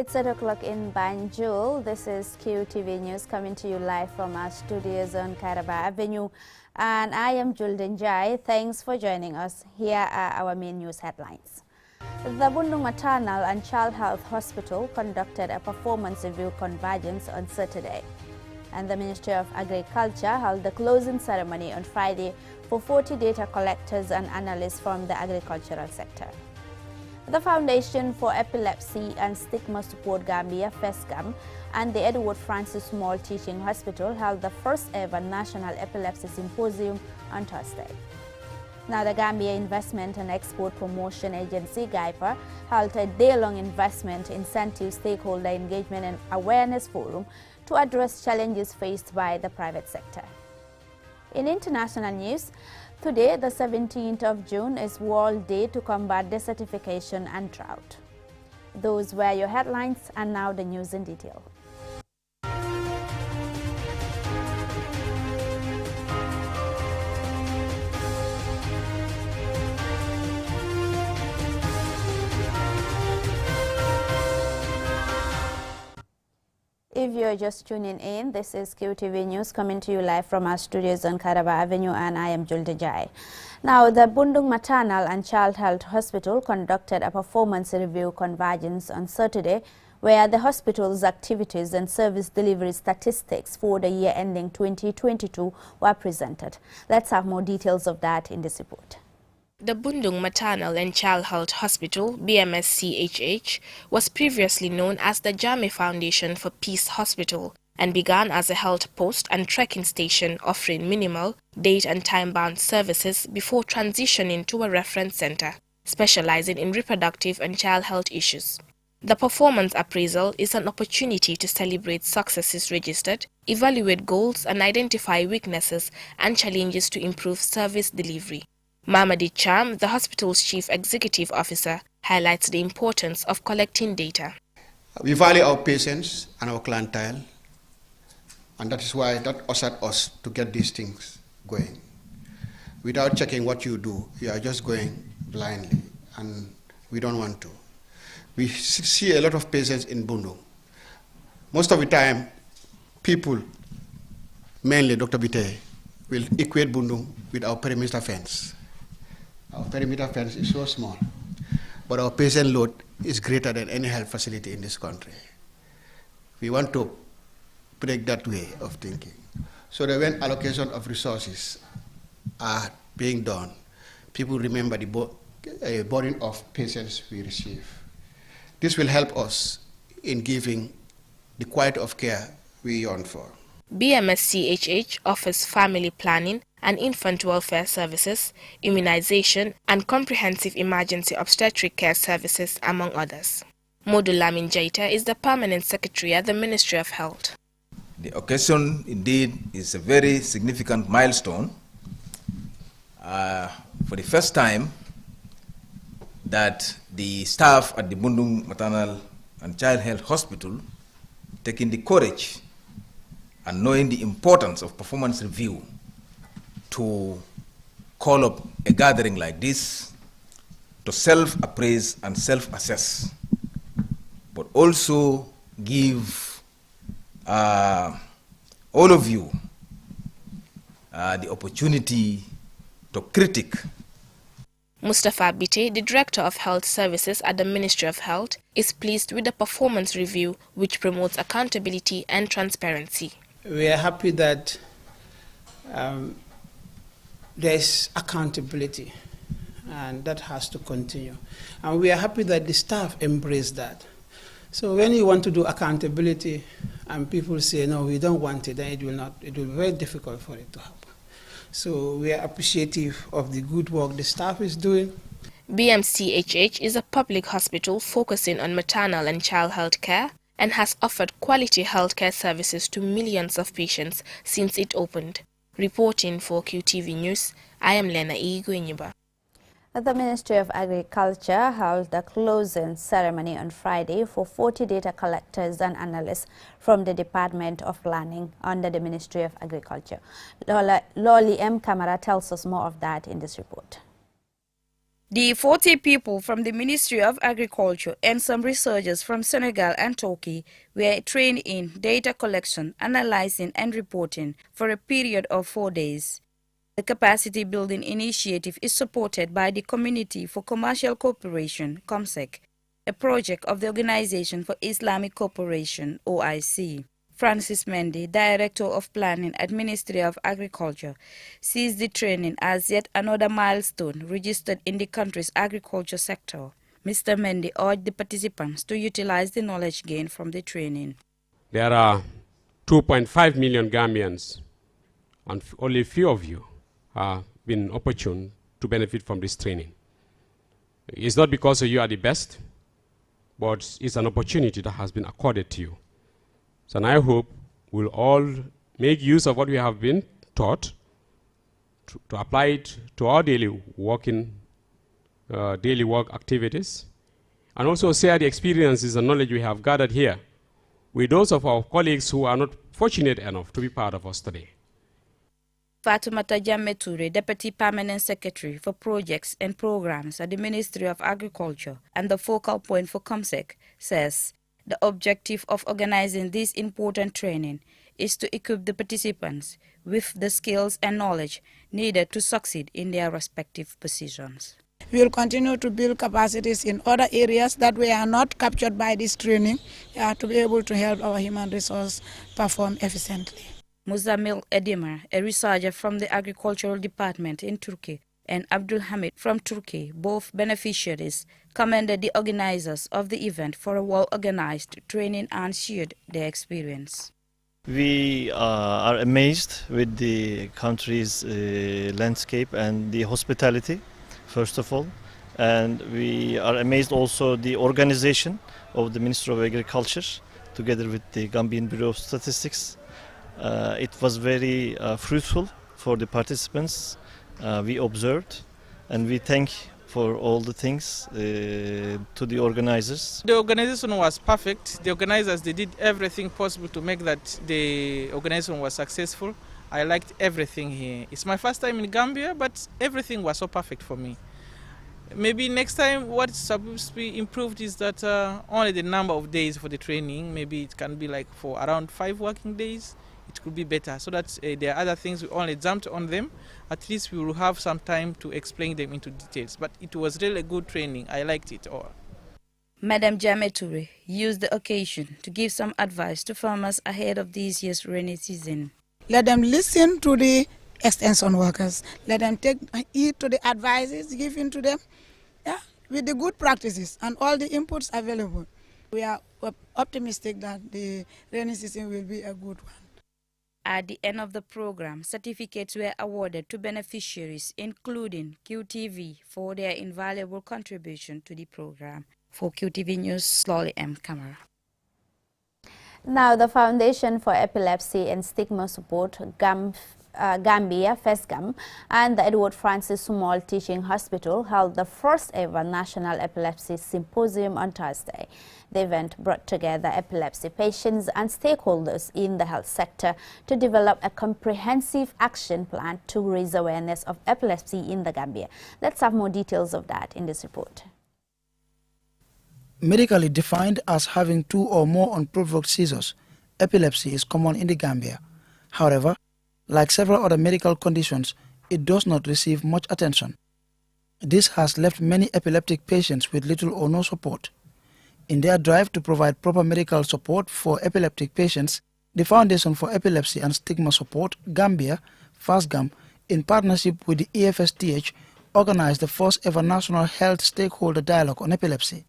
It's 8 o'clock in Banjul. This is QTV News coming to you live from our studios on Karaba Avenue. And I am Julden Jai. Thanks for joining us. Here are our main news headlines. The Bundung Maternal and Child Health Hospital conducted a performance review Convergence on Saturday. And the Ministry of Agriculture held the closing ceremony on Friday for 40 data collectors and analysts from the agricultural sector. The Foundation for Epilepsy and Stigma Support Gambia, FESGAM, and the Edward Francis Small Teaching Hospital held the first ever National Epilepsy Symposium on Thursday. Now, the Gambia Investment and Export Promotion Agency, GIPA, held a day-long investment incentive stakeholder engagement and awareness forum to address challenges faced by the private sector. In international news, today, the 17th of June, is World Day to combat desertification and drought. Those were your headlines, and now the news in detail. If you're just tuning in, this is QTV News coming to you live from our studios on Karaba Avenue, and I am Julde Jai. Now, the Bundung Maternal and Child Health Hospital conducted a performance review Convergence on Saturday, where the hospital's activities and service delivery statistics for the year ending 2022 were presented. Let's have more details of that in this report. The Bundung Maternal and Child Health Hospital, BMSCHH, was previously known as the Jame Foundation for Peace Hospital and began as a health post and trekking station offering minimal, date and time-bound services before transitioning to a reference center, specializing in reproductive and child health issues. The performance appraisal is an opportunity to celebrate successes registered, evaluate goals and identify weaknesses and challenges to improve service delivery. Mamadi Cham, the hospital's chief executive officer, highlights the importance of collecting data. We value our patients and our clientele, and that is why that ushered us to get these things going. Without checking what you do, you are just going blindly, and we don't want to. We see a lot of patients in Bundung. Most of the time, people, mainly Dr. Bite, will equate Bundung with our perimeter fence. Our perimeter fence is so small, but our patient load is greater than any health facility in this country. We want to break that way of thinking, so that when allocation of resources are being done, people remember the burden of patients we receive. This will help us in giving the quality of care we yearn for. BMSCHH offers family planning and infant welfare services, immunization, and comprehensive emergency obstetric care services, among others. Modu Lamin Jaita is the permanent secretary at the Ministry of Health. The occasion indeed is a very significant milestone. For the first time that the staff at the Bundung Maternal and Child Health Hospital taking the courage and knowing the importance of performance review to call up a gathering like this to self-appraise and self-assess, but also give all of you the opportunity to critique. Mustafa Bite, the Director of Health Services at the Ministry of Health, is pleased with the performance review, which promotes accountability and transparency. We are happy that there's accountability, and that has to continue. And we are happy that the staff embrace that. So when you want to do accountability and people say, no, we don't want it, then it will be very difficult for it to happen. So we are appreciative of the good work the staff is doing. BMCHH is a public hospital focusing on maternal and child health care and has offered quality healthcare services to millions of patients since it opened. Reporting for QTV News, I am Lena Igwenyiba. The Ministry of Agriculture held the closing ceremony on Friday for 40 data collectors and analysts from the Department of Planning under the Ministry of Agriculture. Loli M. Kamara tells us more of that in this report. The 40 people from the Ministry of Agriculture and some researchers from Senegal and Turkey were trained in data collection, analyzing and reporting for a period of 4 days. The capacity building initiative is supported by the Community for Commercial Cooperation, COMSEC, a project of the Organization for Islamic Cooperation, OIC. Francis Mendy, Director of Planning at Ministry of Agriculture, sees the training as yet another milestone registered in the country's agriculture sector. Mr. Mendy urged the participants to utilize the knowledge gained from the training. There are 2.5 million Gambians, and only a few of you have been opportune to benefit from this training. It's not because you are the best, but it's an opportunity that has been accorded to you. So and I hope we'll all make use of what we have been taught to apply it to our daily work activities, and also share the experiences and knowledge we have gathered here with those of our colleagues who are not fortunate enough to be part of us today. Fatoumata Jammeh Touré, Deputy Permanent Secretary for Projects and Programs at the Ministry of Agriculture and the focal point for COMSEC, says the objective of organizing this important training is to equip the participants with the skills and knowledge needed to succeed in their respective positions. We will continue to build capacities in other areas that we are not captured by this training to be able to help our human resource perform efficiently. Muzamil Edimar, a researcher from the Agricultural Department in Turkey, and Abdul Hamid from Turkey, both beneficiaries, commended the organizers of the event for a well-organized training and shared their experience. We are amazed with the country's landscape and the hospitality, first of all. And we are amazed also the organization of the Ministry of Agriculture together with the Gambian Bureau of Statistics. It was very fruitful for the participants. We observed, and we thank for all the things to the organizers. The organization was perfect. The organizers, they did everything possible to make that the organization was successful. I liked everything here. It's my first time in Gambia, but everything was so perfect for me. Maybe next time what's supposed to be improved is that only the number of days for the training, maybe it can be like for around 5 working days. It could be better, so that there are other things we only jumped on them. At least we will have some time to explain them into details. But it was really a good training. I liked it all. Madam Jammeh Touré used the occasion to give some advice to farmers ahead of this year's rainy season. Let them listen to the extension workers. Let them take heed to the advices given to them, with the good practices and all the inputs available. We are optimistic that the rainy season will be a good one. At the end of the program, certificates were awarded to beneficiaries, including QTV, for their invaluable contribution to the program. For QTV News, Slowly M. Camera. Now, the Foundation for Epilepsy and Stigma Support, Gambia, FESGAM, and the Edward Francis Small Teaching Hospital held the first ever National Epilepsy Symposium on Thursday. The event brought together epilepsy patients and stakeholders in the health sector to develop a comprehensive action plan to raise awareness of epilepsy in the Gambia. Let's have more details of that in this report. Medically defined as having 2 or more unprovoked seizures, epilepsy is common in the Gambia. However, like several other medical conditions, it does not receive much attention. This has left many epileptic patients with little or no support. In their drive to provide proper medical support for epileptic patients, the Foundation for Epilepsy and Stigma Support, Gambia, FASGAM, in partnership with the EFSTH, organized the first ever National Health Stakeholder Dialogue on Epilepsy.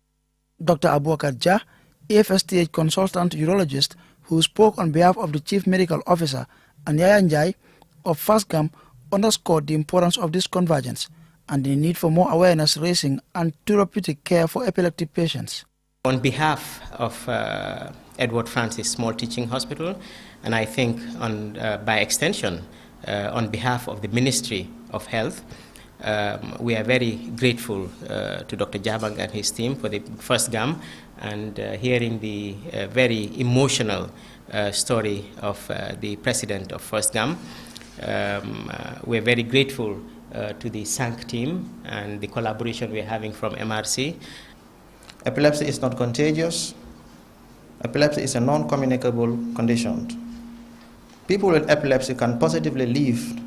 Dr. Abubakar Jah, EFSTH consultant urologist who spoke on behalf of the Chief Medical Officer, and Yaya Njai of FASGAM, underscored the importance of this convergence and the need for more awareness raising and therapeutic care for epileptic patients. On behalf of Edward Francis Small Teaching Hospital, and I think by extension on behalf of the Ministry of Health, we are very grateful to Dr. Jabang and his team for the first GAM and hearing the very emotional story of the president of First GAM. We're very grateful to the SANC team and the collaboration we're having from MRC. Epilepsy is not contagious. Epilepsy is a non-communicable condition. People with epilepsy can positively live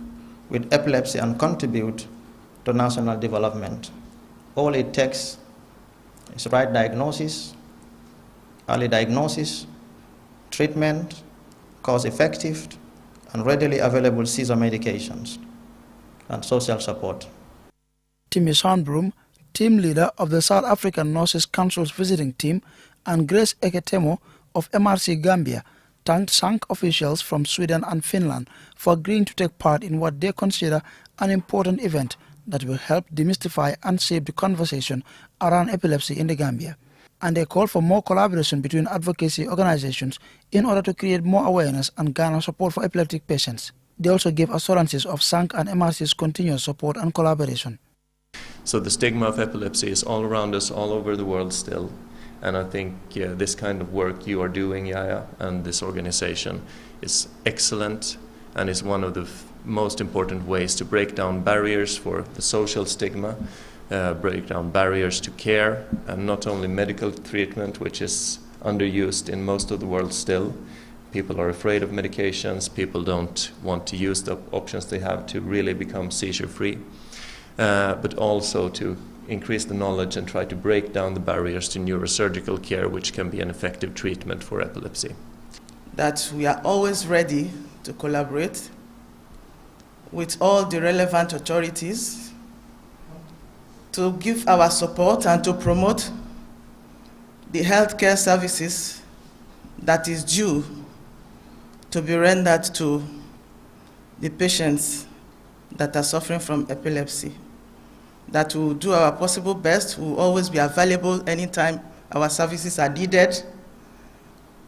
with epilepsy and contribute to national development. All it takes is right diagnosis, early diagnosis, treatment, cost-effective and readily available seizure medications, and social support. Timmy Sandbroom, team leader of the South African Nurses Council's visiting team, and Grace Eketemo of MRC Gambia thanked SANC officials from Sweden and Finland for agreeing to take part in what they consider an important event that will help demystify and shape the conversation around epilepsy in the Gambia. And they call for more collaboration between advocacy organizations in order to create more awareness and garner support for epileptic patients. They also gave assurances of SANC and MRC's continuous support and collaboration. So the stigma of epilepsy is all around us, all over the world still. And I think this kind of work you are doing, Yaya, and this organization is excellent and is one of the most important ways to break down barriers for the social stigma, break down barriers to care, and not only medical treatment, which is underused in most of the world still. People are afraid of medications, people don't want to use the options they have to really become seizure-free, but also to increase the knowledge and try to break down the barriers to neurosurgical care, which can be an effective treatment for epilepsy. That we are always ready to collaborate with all the relevant authorities to give our support and to promote the healthcare services that is due to be rendered to the patients that are suffering from epilepsy. That we will do our possible best, we will always be available anytime our services are needed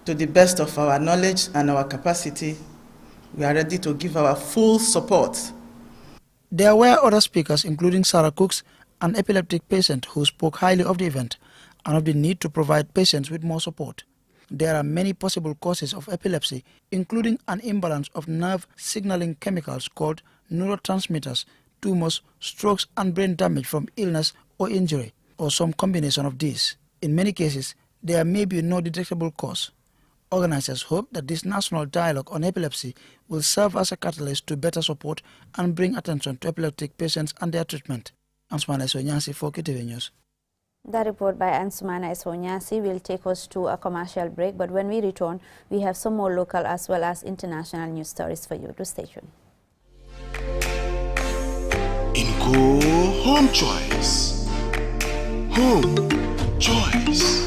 to the best of our knowledge and our capacity. We are ready to give our full support. There were other speakers, including Sarah Cooks, an epileptic patient who spoke highly of the event and of the need to provide patients with more support. There are many possible causes of epilepsy, including an imbalance of nerve signaling chemicals called neurotransmitters, tumors, strokes, and brain damage from illness or injury, or some combination of these. In many cases, there may be no detectable cause. Organizers hope that this national dialogue on epilepsy will serve as a catalyst to better support and bring attention to epileptic patients and their treatment. Ansumana Isonyasi for QTV News. The report by Ansumana Isonyasi will take us to a commercial break, but when we return, we have some more local as well as international news stories for you. To stay tuned. Inco Home Choice. Home Choice.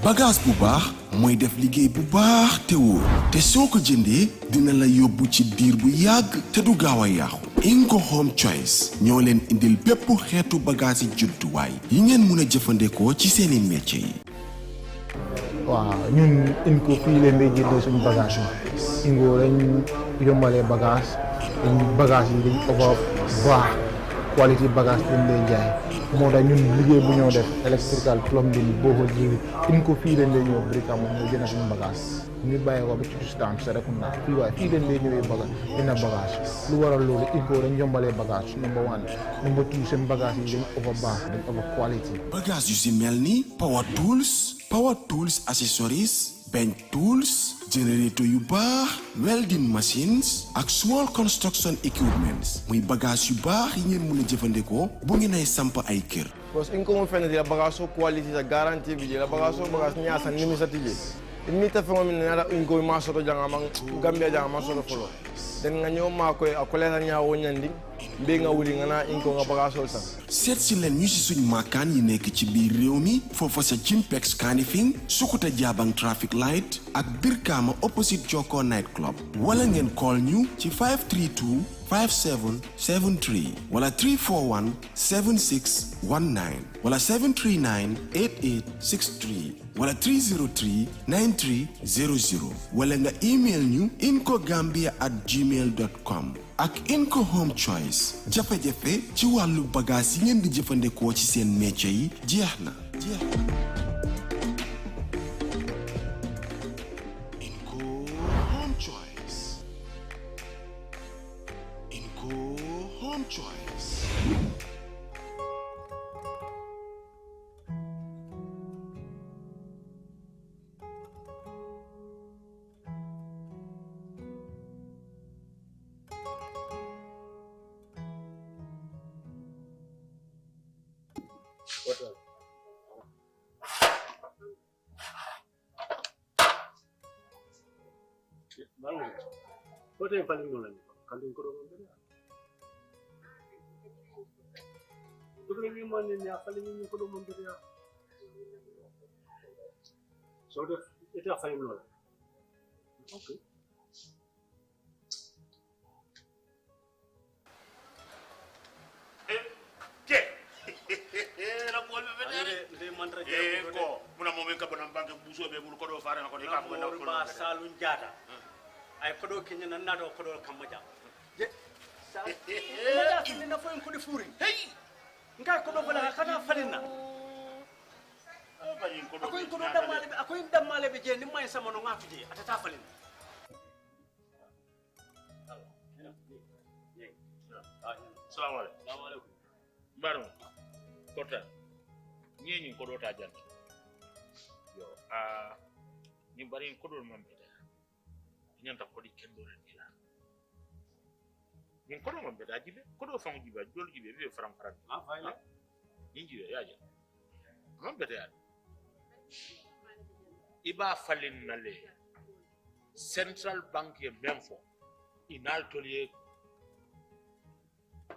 Bagage bu baax mooy def liggéey bu baax te wóor te soo ko jëndee dina la yóbbu ci diir bu yàgg te du gaaw a yàqu. Inco Home Choice ñoo leen indil bépp xeetu bagage yi jumtuwaay yi ngeen mun a jëfandikoo ci seeni métier yi. waaw ñun Inco fii leen day jëndee suñu bagage yi Inco lañ yombalee bagage yi dañ over baax quality bagage lañ lay jaay moo tax ñun liggéey bu ñoo def electrical plumbing boobu jiwi Inco fii leen lay ñëw brika moom ñu jënd suñu bagage ñu bàyyi ko ba ci stand Serekunda fii waaye fii leen lay ñëwee bagage dina bagage lu waral loolu Inco dañ yombalee bagage number 1 number 2 seen bagage yi dañ over baax dañ over quality bagage yu si mel ni power tools accessories bench tools generator yu baax welding machines ak small construction equipments muy bagage yu baax yi ngeen mën a jëfandikoo bu ngeen ay samp ay kër. Because Inco mo fene di la bagage so quality sa guarantee bi la bagage so bagage nya sa nimi sa tije ni ta famo min na Inco ma so to janga man Gambia janga ma so to folo den nga ñoo ma koy akole la nya wo ñandi be nga wuri nga na Inco nga bagage so sa seet si leen ñu si suñ maakaan yi nekk ci biir réew mi foofa sa Jimpex Kanifing Sukuta Jabang traffic light ak Birkama opposite Joko night club wala ngeen call ñu ci 532 5773 wala 341 7619 wala 739 8863 wala 303 9300 wala nga email ñu incogambia@gmail.com. ak Inco Home Choice jafe-jafe ci wàllu bagage yi ngeen di jëfandikoo ci seen métier yi jeex na. Inco Home Choice. informed choice. Okay. ay kodo kenya na nado kodo kamaja je sa ina fini na foyin kudi furi hey ngai kodo bala kana falina akoy damale be je ni may sama no ngatu je atata falina Assalamu alaikum. Baru kota nyinyi kodo ta jant yo ni bari kodo mambe nyanta ko di kendo ren dila ni kodo mambe da jibe kodo fam jibe jol jibe be faram faram ni jibe yaje mambe da iba falin nale central bank ye memfo inal tolier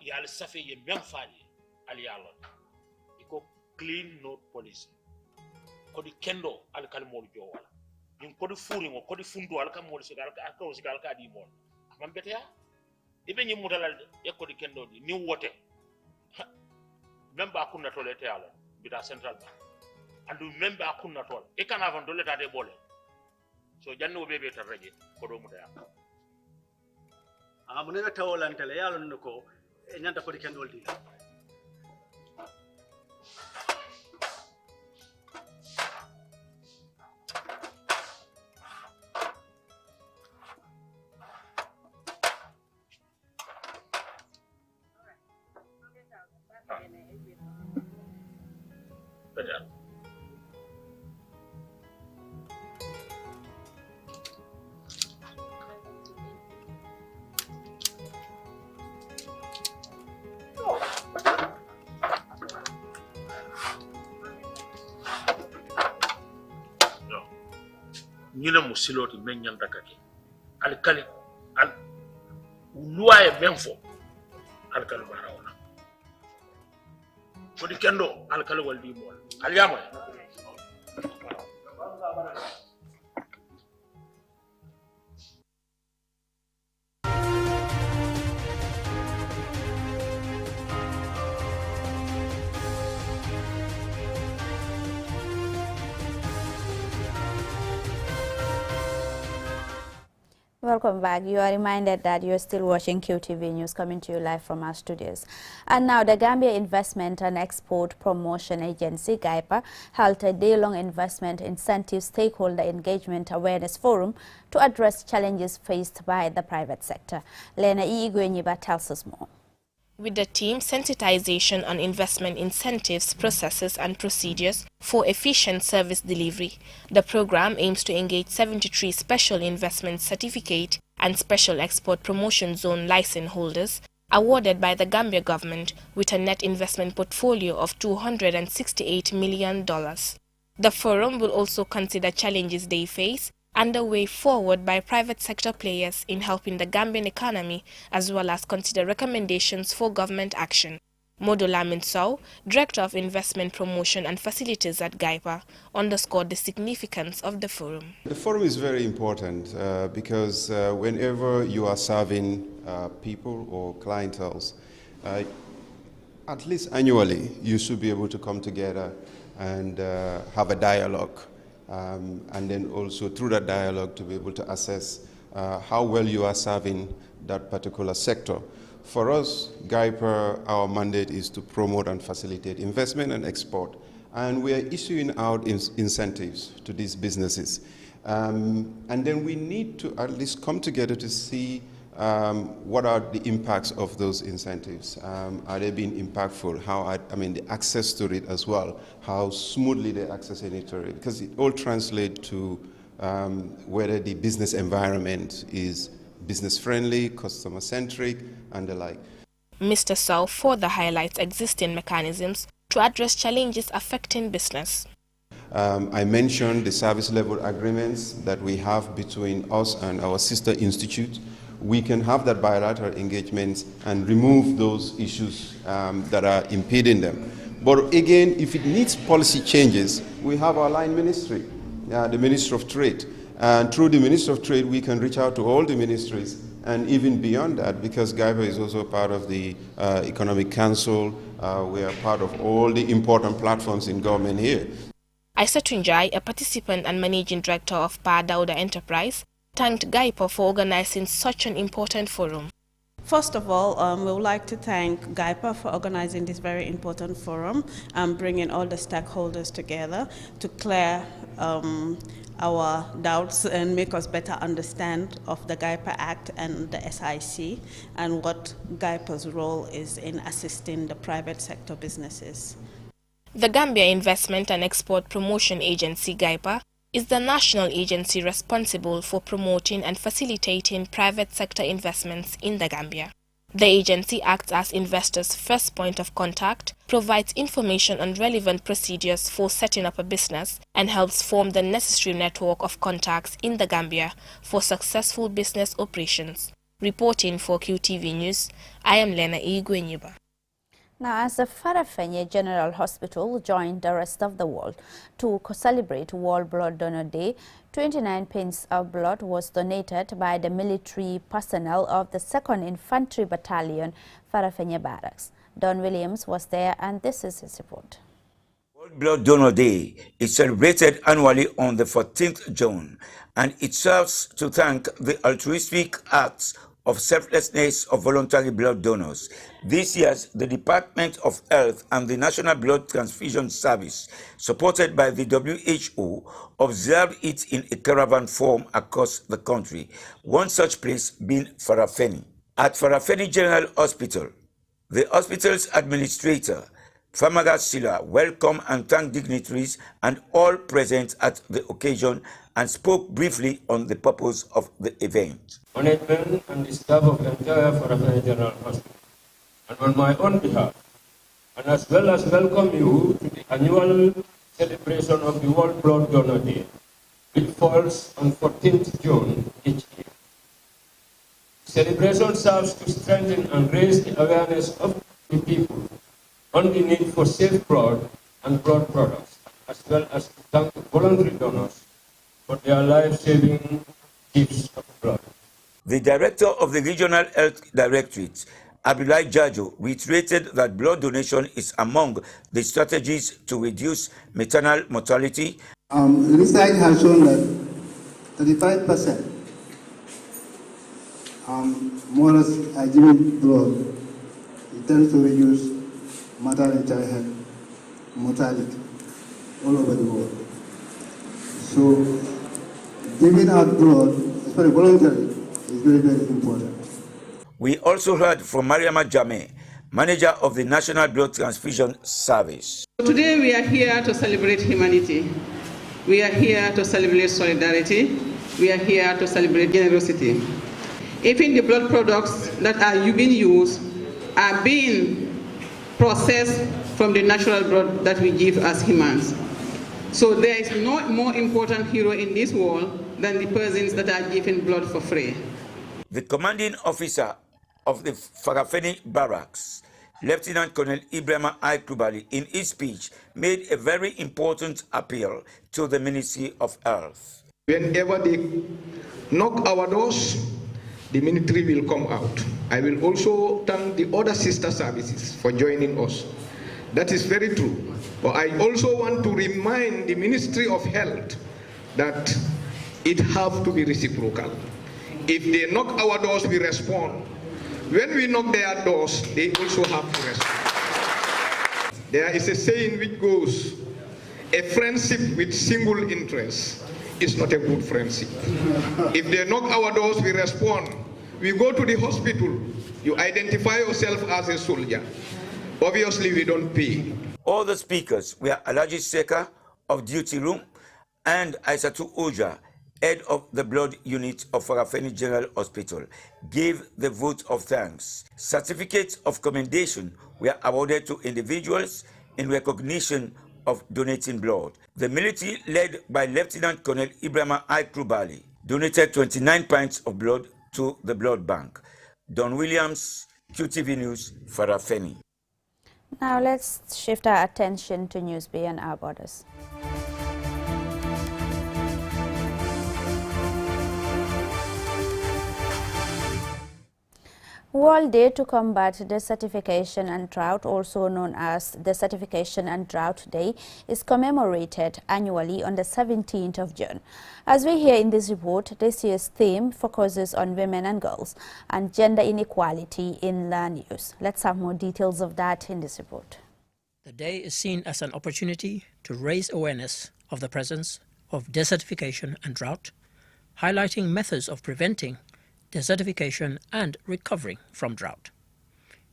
yal safe ye memfali al yalo iko clean note policy ko di kendo al kalmol jowala yin ko di furi ngo ko di fundu al kamol sigal ka di mon man betea ibe nyi mudalal e ko di kendo di ni wote memba kunna tole te ala bita central bank andu memba kunna tole e kana van dole ta de bole so janno bebe ta raje ko do mudaya munena tawolantele yalo nko e nyanta ko di kendo di ñina mu siloti men ñanta kake alkali al luwaye men fo alkali barawna ko di kendo alkali waldi mol alyama Welcome back. You are reminded that you're still watching QTV News coming to you live from our studios. And now the Gambia Investment and Export Promotion Agency, GAIPA, held a day-long investment incentive stakeholder engagement awareness forum to address challenges faced by the private sector. Lena Igwenyiba tells us more. With the theme Sensitization on Investment Incentives, Processes and Procedures for Efficient Service Delivery, the program aims to engage 73 Special Investment Certificate and Special Export Promotion Zone license holders awarded by the Gambia government with a net investment portfolio of $268 million. The forum will also consider challenges they face and the way forward by private sector players in helping the Gambian economy, as well as consider recommendations for government action. Modola Minsau, Director of Investment Promotion and Facilities at GAIPA, underscored the significance of the forum. The forum is very important because whenever you are serving people or clienteles, at least annually, you should be able to come together and have a dialogue. And then also through that dialogue to be able to assess how well you are serving that particular sector. For us, GAIPA, our mandate is to promote and facilitate investment and export. And we are issuing out incentives to these businesses. And then we need to at least come together to see what are the impacts of those incentives? Are they being impactful? The access to it as well, how smoothly they're accessing it to it, because it all translates to whether the business environment is business-friendly, customer-centric, and the like. Mr. Sow further highlights existing mechanisms to address challenges affecting business. I mentioned the service level agreements that we have between us and our sister institute. We can have that bilateral engagement and remove those issues that are impeding them. But again, if it needs policy changes, we have our line ministry, the Ministry of Trade. And through the Ministry of Trade, we can reach out to all the ministries and even beyond that, because GAIPA is also part of the Economic Council. We are part of all the important platforms in government here. Isa Tunjai, a participant and managing director of Pa Dauda Enterprise, thanked GAIPA for organizing such an important forum. First of all, we would like to thank GAIPA for organizing this very important forum and bringing all the stakeholders together to clear our doubts and make us better understand of the GAIPA Act and the SIC and what GAIPA's role is in assisting the private sector businesses. The Gambia Investment and Export Promotion Agency, GAIPA, is the national agency responsible for promoting and facilitating private sector investments in the Gambia. The agency acts as investors' first point of contact, provides information on relevant procedures for setting up a business, and helps form the necessary network of contacts in the Gambia for successful business operations. Reporting for QTV News, I am Lena Igwenyiba. Now, as the Farafenni General Hospital joined the rest of the world to celebrate World Blood Donor Day, 29 pints of blood was donated by the military personnel of the 2nd Infantry Battalion, Farafenni Barracks. Don Williams was there, and this is his report. World Blood Donor Day is celebrated annually on the 14th June, and it serves to thank the altruistic acts of selflessness of voluntary blood donors. This year, the Department of Health and the National Blood Transfusion Service, supported by the WHO, observed it in a caravan form across the country, one such place being Farafenni. At Farafenni General Hospital, the hospital's administrator, Famaga Sila, welcomed and thanked dignitaries and all present at the occasion and spoke briefly on the purpose of the event. Management and the staff of the entire Farafenni General Hospital, and on my own behalf, and as well as welcome you to the annual celebration of the World Blood Donor Day, which falls on 14th June each year. The celebration serves to strengthen and raise the awareness of the people on the need for safe blood and blood products, as well as to thank voluntary donors for their life-saving gifts of blood. The director of the Regional Health Directorate, Abdullah Jajo, reiterated that blood donation is among the strategies to reduce maternal mortality. Research has shown that 35% mothers are giving blood. It tends to reduce maternal and child health mortality all over the world. So, giving out blood, especially voluntarily, is very, very important. We also heard from Mariama Jame, manager of the National Blood Transfusion Service. Today we are here to celebrate humanity. We are here to celebrate solidarity. We are here to celebrate generosity. Even the blood products that are being used are being processed from the natural blood that we give as humans. So there is no more important hero in this world than the persons that are giving blood for free. The commanding officer of the Farafenni Barracks, Lieutenant Colonel Ibrahim I. Kubali, in his speech, made a very important appeal to the Ministry of Health. Whenever they knock our doors, the military will come out. I will also thank the other sister services for joining us. That is very true. But I also want to remind the Ministry of Health that it has to be reciprocal. If they knock our doors, we respond. When we knock their doors, they also have to respond. There is a saying which goes, a friendship with single interest is not a good friendship. If they knock our doors, we respond. We go to the hospital, you identify yourself as a soldier. Obviously, we don't pay. All the speakers were Alaji Seka of Duty Room and Aisatu Uja, head of the blood unit of Farafeni General Hospital, gave the vote of thanks. Certificates of commendation were awarded to individuals in recognition of donating blood. The military, led by Lieutenant Colonel Ibrahima Aikrubali, donated 29 pints of blood to the blood bank. Don Williams, QTV News, Farafeni. Now let's shift our attention to news beyond our borders. World Day to combat desertification and drought, also known as Desertification and Drought Day, is commemorated annually on the 17th of June. As we hear in this report, this year's theme focuses on women and girls and gender inequality in land use. Let's have more details of that in this report. The day is seen as an opportunity to raise awareness of the presence of desertification and drought, highlighting methods of preventing desertification and recovering from drought.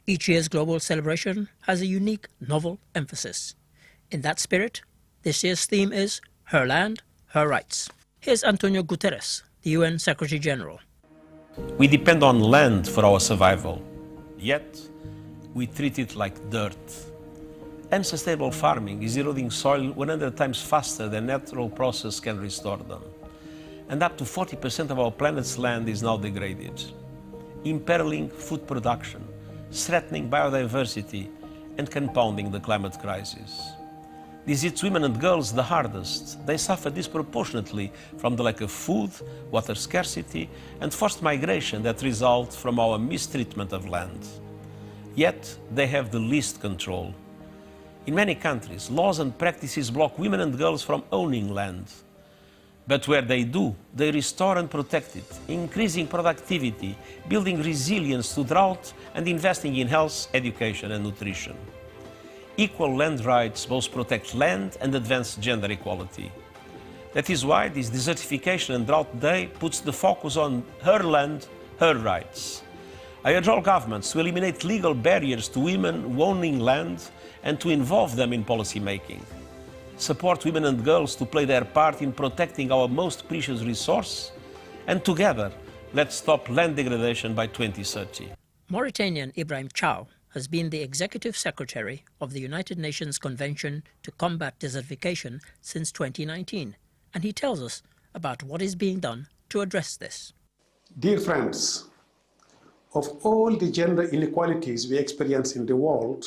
Each year's global celebration has a unique, novel emphasis. In that spirit, this year's theme is Her Land, Her Rights. Here's Antonio Guterres, the UN Secretary General. We depend on land for our survival, yet we treat it like dirt. Unsustainable farming is eroding soil 100 times faster than natural process can restore them. And up to 40% of our planet's land is now degraded, imperiling food production, threatening biodiversity, and compounding the climate crisis. This hits women and girls the hardest. They suffer disproportionately from the lack of food, water scarcity, and forced migration that result from our mistreatment of land. Yet, they have the least control. In many countries, laws and practices block women and girls from owning land. But where they do, they restore and protect it, increasing productivity, building resilience to drought, and investing in health, education, and nutrition. Equal land rights both protect land and advance gender equality. That is why this Desertification and Drought Day puts the focus on her land, her rights. I urge all governments to eliminate legal barriers to women owning land and to involve them in policy making. Support women and girls to play their part in protecting our most precious resource, and together, let's stop land degradation by 2030. Mauritanian Ibrahim Chow has been the Executive Secretary of the United Nations Convention to Combat Desertification since 2019, and he tells us about what is being done to address this. Dear friends, of all the gender inequalities we experience in the world,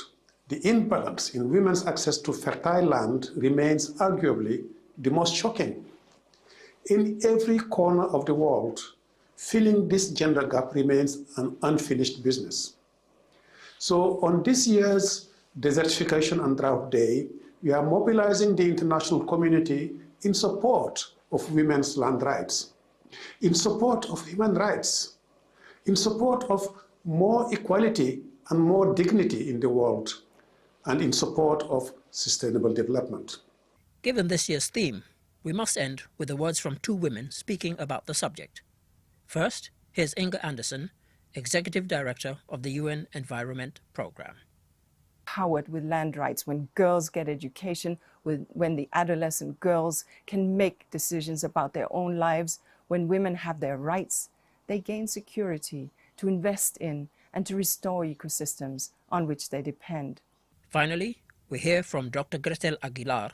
the imbalance in women's access to fertile land remains arguably the most shocking. In every corner of the world, filling this gender gap remains an unfinished business. So on this year's Desertification and Drought Day, we are mobilizing the international community in support of women's land rights, in support of human rights, in support of more equality and more dignity in the world, and in support of sustainable development. Given this year's theme, we must end with the words from two women speaking about the subject. First, here's Inga Anderson, Executive Director of the UN Environment Programme. Empowered with land rights, when girls get education, when the adolescent girls can make decisions about their own lives, when women have their rights, they gain security to invest in and to restore ecosystems on which they depend. Finally, we hear from Dr. Gretel Aguilar,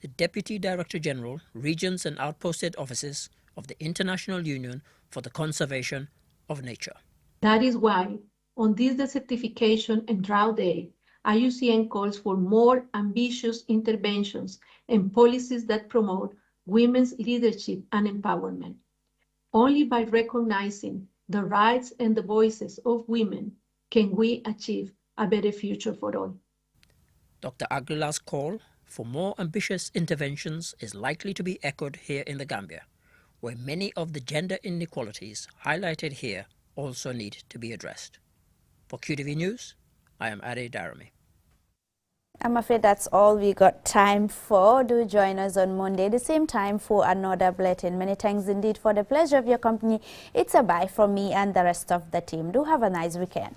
the Deputy Director General, Regions and Outposted Offices of the International Union for the Conservation of Nature. That is why, on this Desertification and Drought Day, IUCN calls for more ambitious interventions and policies that promote women's leadership and empowerment. Only by recognizing the rights and the voices of women can we achieve a better future for all. Dr. Aguilar's call for more ambitious interventions is likely to be echoed here in the Gambia, where many of the gender inequalities highlighted here also need to be addressed. For QTV News, I am Ade Darami. I'm afraid that's all we got time for. Do join us on Monday, the same time, for another bulletin. Many thanks indeed for the pleasure of your company. It's a bye from me and the rest of the team. Do have a nice weekend.